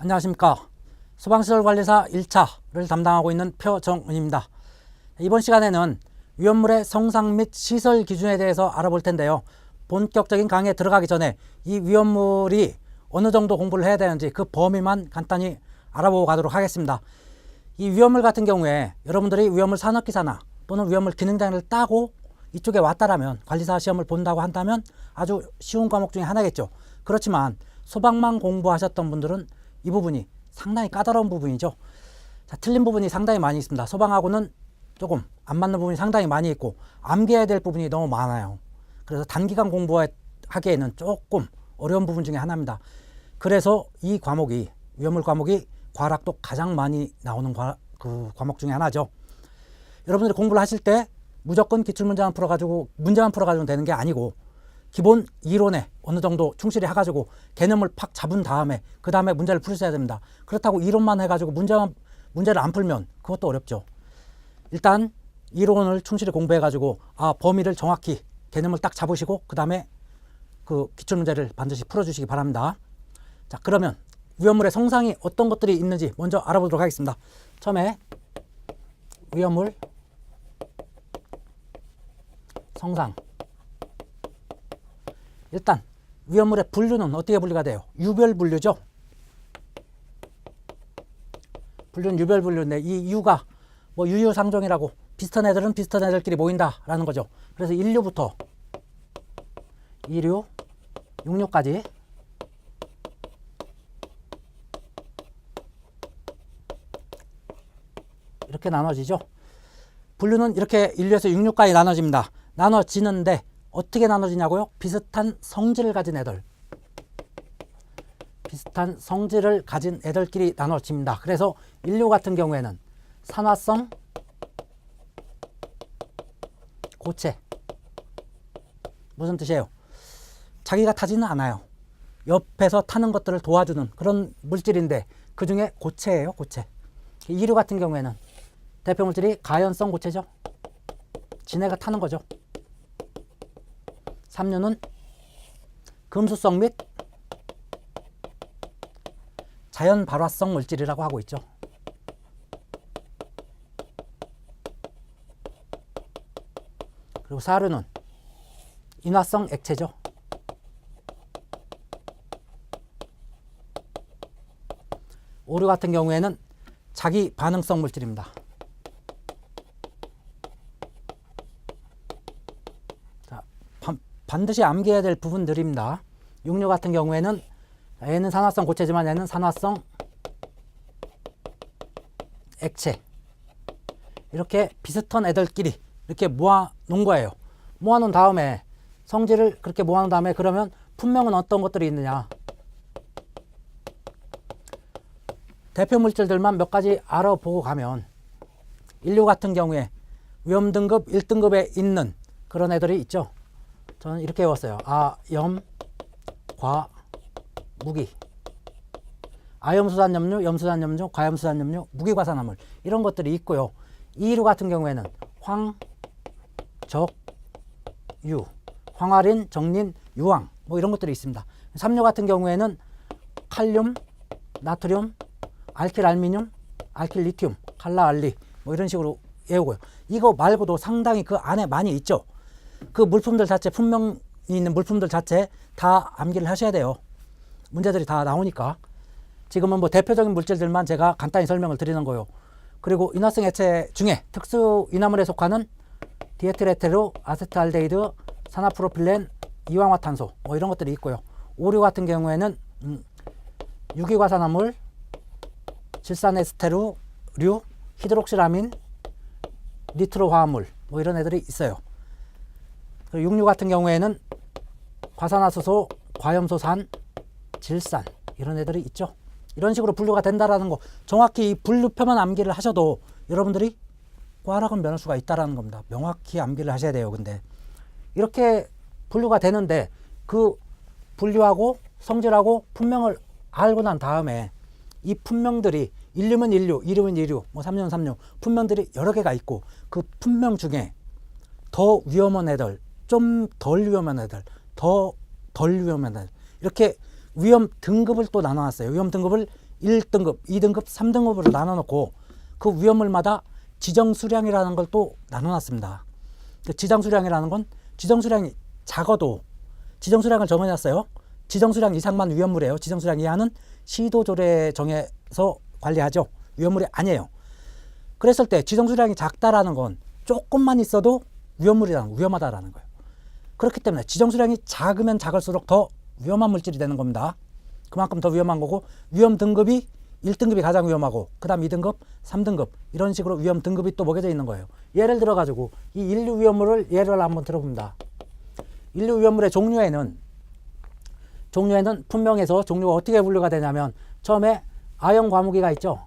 안녕하십니까. 소방시설관리사 1차를 담당하고 있는 표정은입니다. 이번 시간에는 위험물의 성상 및 시설 기준에 대해서 알아볼 텐데요. 본격적인 강의에 들어가기 전에 이 위험물이 어느 정도 공부를 해야 되는지 그 범위만 간단히 알아보고 가도록 하겠습니다. 이 위험물 같은 경우에 여러분들이 위험물 산업기사나 또는 위험물 기능장애를 따고 이쪽에 왔다라면, 관리사 시험을 본다고 한다면 아주 쉬운 과목 중에 하나겠죠. 그렇지만 소방만 공부하셨던 분들은 이 부분이 상당히 까다로운 부분이죠. 자, 틀린 부분이 상당히 많이 있습니다. 소방하고는 조금 안 맞는 부분이 상당히 많이 있고 암기해야 될 부분이 너무 많아요. 그래서 단기간 공부하기에는 조금 어려운 부분 중에 하나입니다. 그래서 이 과목이, 위험물 과목이 과락도 가장 많이 나오는 과목 중에 하나죠. 여러분들이 공부를 하실 때 무조건 기출문제만 풀어가지고 문제만 풀어가지고 되는 게 아니고 기본 이론에 어느 정도 충실히 해가지고 개념을 팍 잡은 다음에 그 다음에 문제를 풀으셔야 됩니다. 그렇다고 이론만 해가지고 문제를 안 풀면 그것도 어렵죠. 일단 이론을 충실히 공부해가지고 범위를 정확히 개념을 딱 잡으시고 그 다음에 그 기출문제를 반드시 풀어주시기 바랍니다. 자, 그러면 위험물의 성상이 어떤 것들이 있는지 먼저 알아보도록 하겠습니다. 처음에 위험물 성상. 일단 위험물의 분류는 어떻게 분류가 돼요? 유별 분류죠. 분류는 유별 분류인데 이 유가 뭐 유유상종이라고 비슷한 애들은 비슷한 애들끼리 모인다라는 거죠. 그래서 1류부터 2류, 6류까지 이렇게 나눠지죠. 분류는 이렇게 1류에서 6류까지 나눠집니다. 나눠지는데 어떻게 나눠지냐고요? 비슷한 성질을 가진 애들, 비슷한 성질을 가진 애들끼리 나눠집니다. 그래서 인류 같은 경우에는 산화성 고체. 무슨 뜻이에요? 자기가 타지는 않아요. 옆에서 타는 것들을 도와주는 그런 물질인데 그 중에 고체예요. 고체. 이류 같은 경우에는 대표 물질이 가연성 고체죠. 지네가 타는 거죠. 3류는 금수성 및 자연 발화성 물질이라고 하고 있죠. 그리고 4류는 인화성 액체죠. 5류 같은 경우에는 자기 반응성 물질입니다. 반드시 암기해야 될 부분들입니다. 6류 같은 경우에는 얘는 산화성 고체지만 얘는 산화성 액체. 이렇게 비슷한 애들끼리 이렇게 모아놓은 거예요. 모아놓은 다음에 성질을 그렇게 모아놓은 다음에 그러면 분명은 어떤 것들이 있느냐. 대표 물질들만 몇 가지 알아보고 가면 인류 같은 경우에 위험 등급 1등급에 있는 그런 애들이 있죠. 저는 이렇게 외웠어요. 염, 과, 무기. 아염수산염류, 염수산염류, 과염수산염류, 무기과산화물 이런 것들이 있고요. 2류 같은 경우에는 황, 적, 유, 황화린, 정린, 유황 뭐 이런 것들이 있습니다. 3류 같은 경우에는 칼륨, 나트륨, 알킬알미늄, 알킬리튬, 칼라알리 뭐 이런 식으로 외우고요. 이거 말고도 상당히 그 안에 많이 있죠. 그 물품들 자체, 분명히 있는 물품들 자체 다 암기를 하셔야 돼요. 문제들이 다 나오니까. 지금은 뭐 대표적인 물질들만 제가 간단히 설명을 드리는 거예요. 그리고 인화성 액체 중에 특수 인화물에 속하는 디에틸에테르, 아세트알데히드, 산화프로필렌, 이황화탄소 뭐 이런 것들이 있고요. 5류 같은 경우에는 유기과산화물, 질산에스테르류, 히드록시라민, 니트로화합물 뭐 이런 애들이 있어요. 6류 같은 경우에는 과산화수소, 과염소산, 질산 이런 애들이 있죠. 이런 식으로 분류가 된다라는 거 정확히 이 분류표만 암기를 하셔도 여러분들이 과락은 면할 수가 있다라는 겁니다. 명확히 암기를 하셔야 돼요. 근데 이렇게 분류가 되는데 그 분류하고 성질하고 분명을 알고 난 다음에 이 분명들이 1류면 1류, 2류면 2류, 뭐 3류면 3류 분명들이 여러 개가 있고 그 분명 중에 더 위험한 애들, 좀 덜 위험한 애들, 더 덜 위험한 애들 이렇게 위험 등급을 또 나눠놨어요. 위험 등급을 1등급, 2등급, 3등급으로 나눠놓고 그 위험물마다 지정수량이라는 걸 또 나눠놨습니다. 그 지정수량이라는 건 지정수량이 작아도 지정수량을 정해놨어요. 지정수량 이상만 위험물이에요. 지정수량 이하는 시도조례 정해서 관리하죠. 위험물이 아니에요. 그랬을 때 지정수량이 작다라는 건 조금만 있어도 위험하다라는 거예요. 그렇기 때문에 지정수량이 작으면 작을수록 더 위험한 물질이 되는 겁니다. 그만큼 더 위험한 거고, 위험 등급이 1등급이 가장 위험하고 그 다음 2등급, 3등급 이런 식으로 위험 등급이 또 먹여져 있는 거예요. 예를 들어 가지고 이 인류 위험물을 예를 한번 들어봅니다. 인류 위험물의 종류에는 품명에서 종류가 어떻게 분류가 되냐면, 처음에 아염 과무기가 있죠.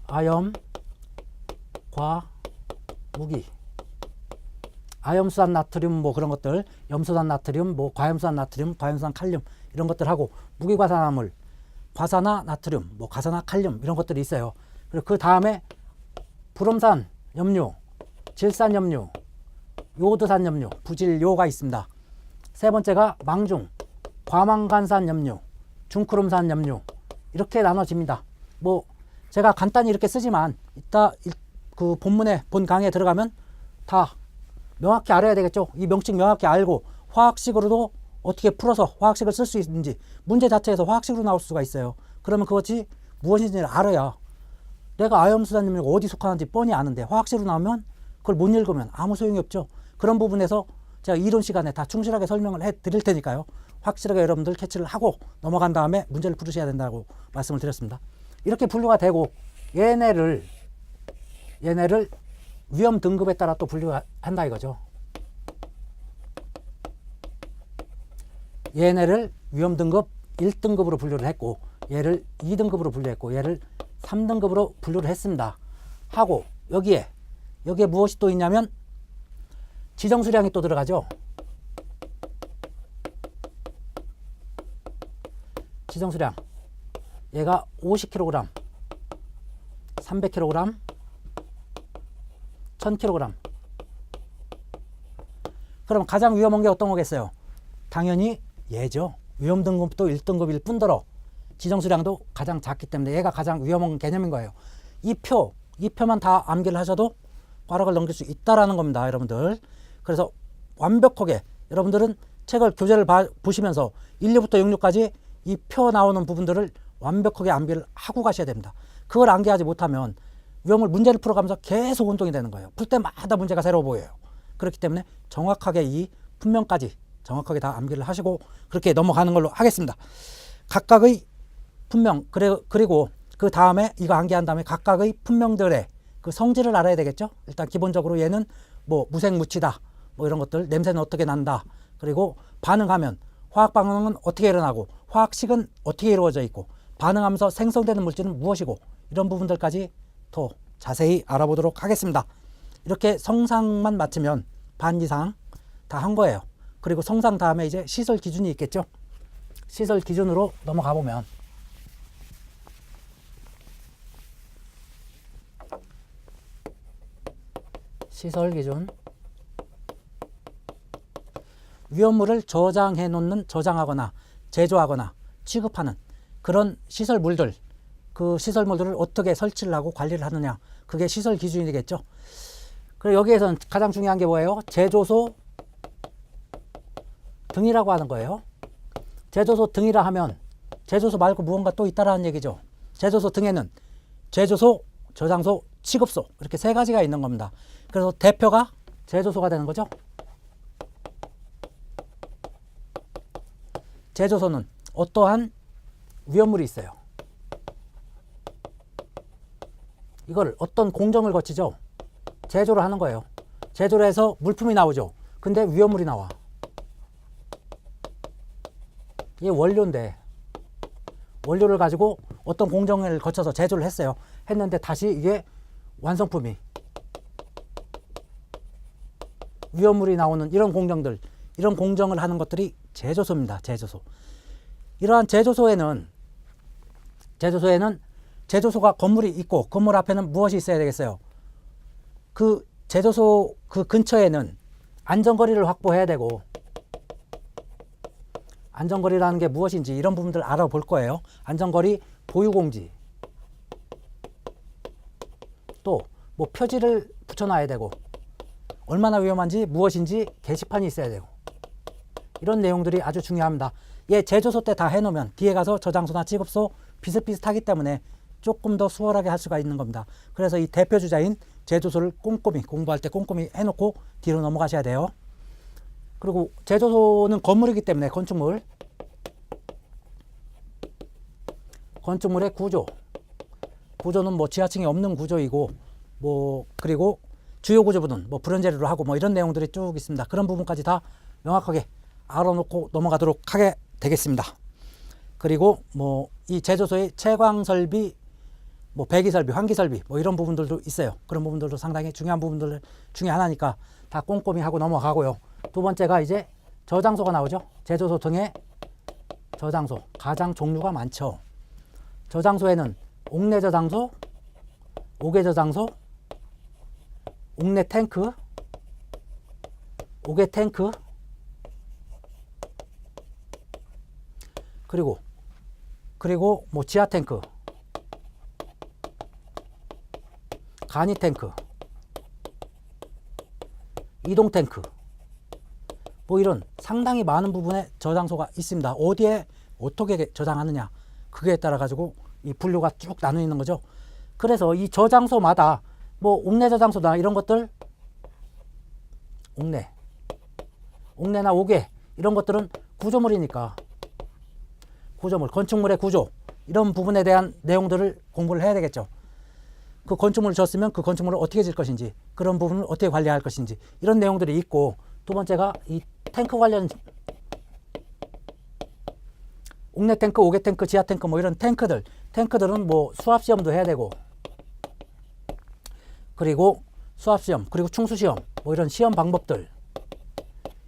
아염 과무기, 아염수산 나트륨 뭐 그런 것들, 염수산 나트륨, 뭐 과염수산 나트륨, 과염수산 칼륨 이런 것들하고, 무기과산화물, 과산화 나트륨, 뭐 과산화 칼륨 이런 것들이 있어요. 그리고 그 다음에 불음산 염류, 질산 염류, 요드산 염류, 부질요가 있습니다. 세 번째가 망중, 과망간산 염류, 중크름산 염류 이렇게 나눠집니다. 뭐 제가 간단히 이렇게 쓰지만 이따 그 본 강의에 들어가면 다 명확히 알아야 되겠죠. 이 명칭 명확히 알고 화학식으로도 어떻게 풀어서 화학식을 쓸 수 있는지, 문제 자체에서 화학식으로 나올 수가 있어요. 그러면 그것이 무엇인지를 알아야 내가 아염수산 염료가 어디 속하는지 뻔히 아는데, 화학식으로 나오면 그걸 못 읽으면 아무 소용이 없죠. 그런 부분에서 제가 이론 시간에 다 충실하게 설명을 해 드릴 테니까요. 확실하게 여러분들 캐치를 하고 넘어간 다음에 문제를 풀으셔야 된다고 말씀을 드렸습니다. 이렇게 분류가 되고, 얘네를 위험 등급에 따라 또 분류가 한다 이거죠. 얘네를 위험 등급 1등급으로 분류를 했고, 얘를 2등급으로 분류했고, 얘를 3등급으로 분류를 했습니다. 하고 여기에 무엇이 또 있냐면 지정수량이 또 들어가죠. 지정수량, 얘가 50kg, 300kg, 1000kg. 그럼 가장 위험한 게 어떤 거겠어요? 당연히 얘죠. 위험 등급도 1등급일 뿐더러 지정수량도 가장 작기 때문에 얘가 가장 위험한 개념인 거예요. 이 표만 다 암기를 하셔도 과락을 넘길 수 있다라는 겁니다, 여러분들. 그래서 완벽하게 여러분들은 책을 교재를 보시면서 1류부터 6류까지 이 표 나오는 부분들을 완벽하게 암기를 하고 가셔야 됩니다. 그걸 암기하지 못하면 위험을 문제를 풀어가면서 계속 혼동이 되는 거예요. 풀 때마다 문제가 새로워 보여요. 그렇기 때문에 정확하게 이 품명까지 정확하게 다 암기를 하시고 그렇게 넘어가는 걸로 하겠습니다. 각각의 품명, 그리고 그 다음에 이거 암기한 다음에 각각의 품명들의 그 성질을 알아야 되겠죠. 일단 기본적으로 얘는 뭐 무색무치다, 뭐 이런 것들, 냄새는 어떻게 난다, 그리고 반응하면 화학 반응은 어떻게 일어나고 화학식은 어떻게 이루어져 있고 반응하면서 생성되는 물질은 무엇이고, 이런 부분들까지 더 자세히 알아보도록 하겠습니다. 이렇게 성상만 맞추면 반 이상 다 한 거예요. 그리고 성상 다음에 이제 시설 기준이 있겠죠. 시설 기준으로 넘어가 보면 시설 기준, 위험물을 저장하거나 제조하거나 취급하는 그런 시설물들, 그 시설물들을 어떻게 설치를 하고 관리를 하느냐, 그게 시설 기준이 되겠죠. 그리고 여기에서는 가장 중요한 게 뭐예요? 제조소 등이라고 하는 거예요. 제조소 등이라 하면 제조소 말고 무언가 또 있다라는 얘기죠. 제조소 등에는 제조소, 저장소, 취급소 이렇게 세 가지가 있는 겁니다. 그래서 대표가 제조소가 되는 거죠. 제조소는 어떠한 위험물이 있어요. 이걸 어떤 공정을 거치죠. 제조를 하는 거예요. 제조를 해서 물품이 나오죠. 근데 위험물이 나와. 이게 원료인데 원료를 가지고 어떤 공정을 거쳐서 제조를 했는데 다시 이게 완성품이 위험물이 나오는 이런 공정들, 이런 공정을 하는 것들이 제조소입니다. 제조소. 이러한 제조소에는 제조소가 건물이 있고 건물 앞에는 무엇이 있어야 되겠어요? 그 제조소 그 근처에는 안전거리를 확보해야 되고, 안전거리라는 게 무엇인지 이런 부분들 알아볼 거예요. 안전거리 보유공지, 또 뭐 표지를 붙여놔야 되고, 얼마나 위험한지 무엇인지 게시판이 있어야 되고, 이런 내용들이 아주 중요합니다. 얘 제조소 때 다 해놓으면 뒤에 가서 저장소나 취급소 비슷비슷하기 때문에 조금 더 수월하게 할 수가 있는 겁니다. 그래서 이 대표 주자인 제조소를 꼼꼼히 공부할 때 꼼꼼히 해놓고 뒤로 넘어가셔야 돼요. 그리고 제조소는 건물이기 때문에 건축물의 구조는 뭐 지하층이 없는 구조이고, 뭐 그리고 주요 구조부는 뭐 불연재료로 하고 뭐 이런 내용들이 쭉 있습니다. 그런 부분까지 다 명확하게 알아놓고 넘어가도록 하게 되겠습니다. 그리고 뭐 이 제조소의 채광 설비, 뭐 배기 설비, 환기 설비 뭐 이런 부분들도 있어요. 그런 부분들도 상당히 중요한 부분들 중에 하나니까 다 꼼꼼히 하고 넘어가고요. 두 번째가 이제 저장소가 나오죠. 제조소 등의 저장소, 가장 종류가 많죠. 저장소에는 옥내 저장소, 옥외 저장소, 옥내 탱크, 옥외 탱크, 그리고 뭐 지하 탱크, 간이 탱크, 이동 탱크, 뭐 이런 상당히 많은 부분에 저장소가 있습니다. 어디에 어떻게 저장하느냐, 그게 따라 가지고 이 분류가 쭉 나눠 있는 거죠. 그래서 이 저장소마다 뭐 옥내 저장소나 이런 것들, 옥내나 옥외 이런 것들은 구조물이니까 구조물, 건축물의 구조 이런 부분에 대한 내용들을 공부를 해야 되겠죠. 그 건축물을 졌으면 그 건축물을 어떻게 질 것인지, 그런 부분을 어떻게 관리할 것인지 이런 내용들이 있고, 두 번째가 이 탱크 관련 옥내 탱크, 옥외 탱크, 지하 탱크 뭐 이런 탱크들은 뭐 수압 시험도 해야 되고, 그리고 수압 시험, 그리고 충수 시험 뭐 이런 시험 방법들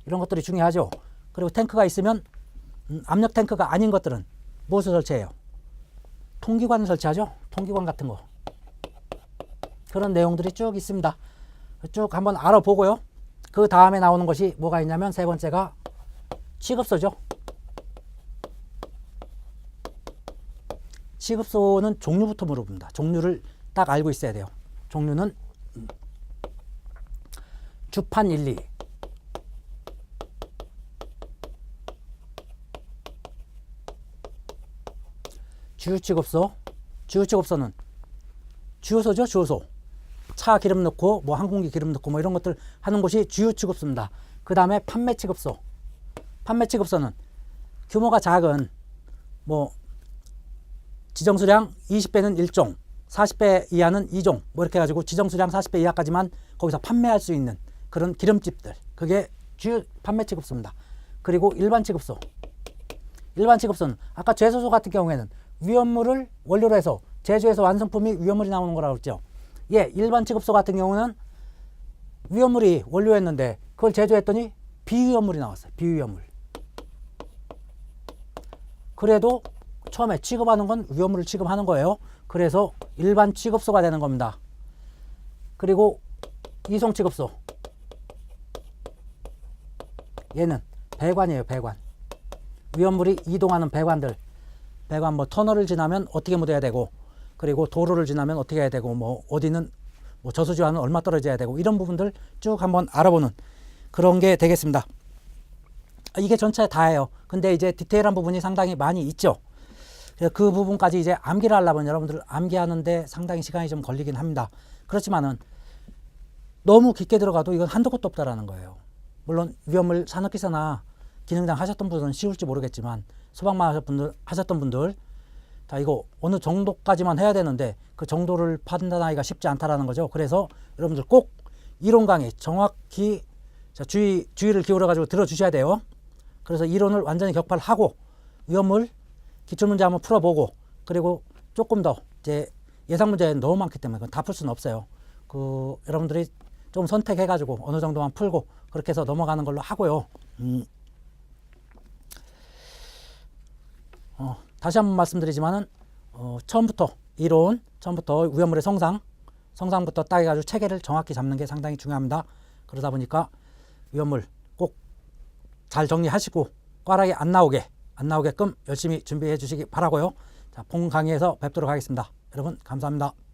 이런 것들이 중요하죠. 그리고 탱크가 있으면 압력 탱크가 아닌 것들은 무엇을 설치해요? 통기관을 설치하죠. 통기관 같은 거. 그런 내용들이 쭉 있습니다. 쭉 한번 알아보고요. 그 다음에 나오는 것이 뭐가 있냐면 세 번째가 취급소죠. 취급소는 종류부터 물어봅니다. 종류를 딱 알고 있어야 돼요. 종류는 주판 1, 2, 주유취급소. 주유취급소는 주유소죠. 주유소. 차 기름 넣고 뭐 항공기 기름 넣고 뭐 이런 것들 하는 곳이 주유취급소입니다. 그 다음에 판매취급소. 판매취급소는 규모가 작은 뭐 지정수량 20배는 1종, 40배 이하는 2종 뭐 이렇게 해가지고 지정수량 40배 이하까지만 거기서 판매할 수 있는 그런 기름집들, 그게 주유 판매취급소입니다. 그리고 일반취급소. 일반취급소는 아까 제조소 같은 경우에는 위험물을 원료로 해서 제조해서 완성품이 위험물이 나오는 거라고 했죠. 예, 일반 취급소 같은 경우는 위험물이 원료였는데 그걸 제조했더니 비위험물이 나왔어요. 비위험물. 그래도 처음에 취급하는 건 위험물을 취급하는 거예요. 그래서 일반 취급소가 되는 겁니다. 그리고 이송 취급소. 얘는 배관이에요. 배관. 위험물이 이동하는 배관 뭐 터널을 지나면 어떻게 묻어야 되고, 그리고 도로를 지나면 어떻게 해야 되고, 뭐 어디는 뭐 저수지와는 얼마 떨어져야 되고, 이런 부분들 쭉 한번 알아보는 그런 게 되겠습니다. 이게 전체 다예요. 근데 이제 디테일한 부분이 상당히 많이 있죠. 그 부분까지 이제 암기를 하려면 여러분들 암기하는데 상당히 시간이 좀 걸리긴 합니다. 그렇지만은 너무 깊게 들어가도 이건 한도 끝도 없다라는 거예요. 물론 위험물 산업기사나 기능장 하셨던 분들은 쉬울지 모르겠지만, 소방만 하셨던 분들 자, 이거 어느 정도까지만 해야 되는데 그 정도를 판단하기가 쉽지 않다라는 거죠. 그래서 여러분들 꼭 이론 강의 정확히 주의를 기울여 가지고 들어주셔야 돼요. 그래서 이론을 완전히 격파하고 위험물 기출문제 한번 풀어보고, 그리고 조금 더 이제 예상 문제는 너무 많기 때문에 그건 다 풀 수는 없어요. 여러분들이 좀 선택해 가지고 어느 정도만 풀고 그렇게 해서 넘어가는 걸로 하고요. 다시 한번 말씀드리지만은 처음부터 이론, 처음부터 위험물의 성상부터 딱 해가지고 체계를 정확히 잡는 게 상당히 중요합니다. 그러다 보니까 위험물 꼭 잘 정리하시고 꽈락이 안 나오게 안 나오게끔 열심히 준비해 주시기 바라고요. 자, 본 강의에서 뵙도록 하겠습니다. 여러분 감사합니다.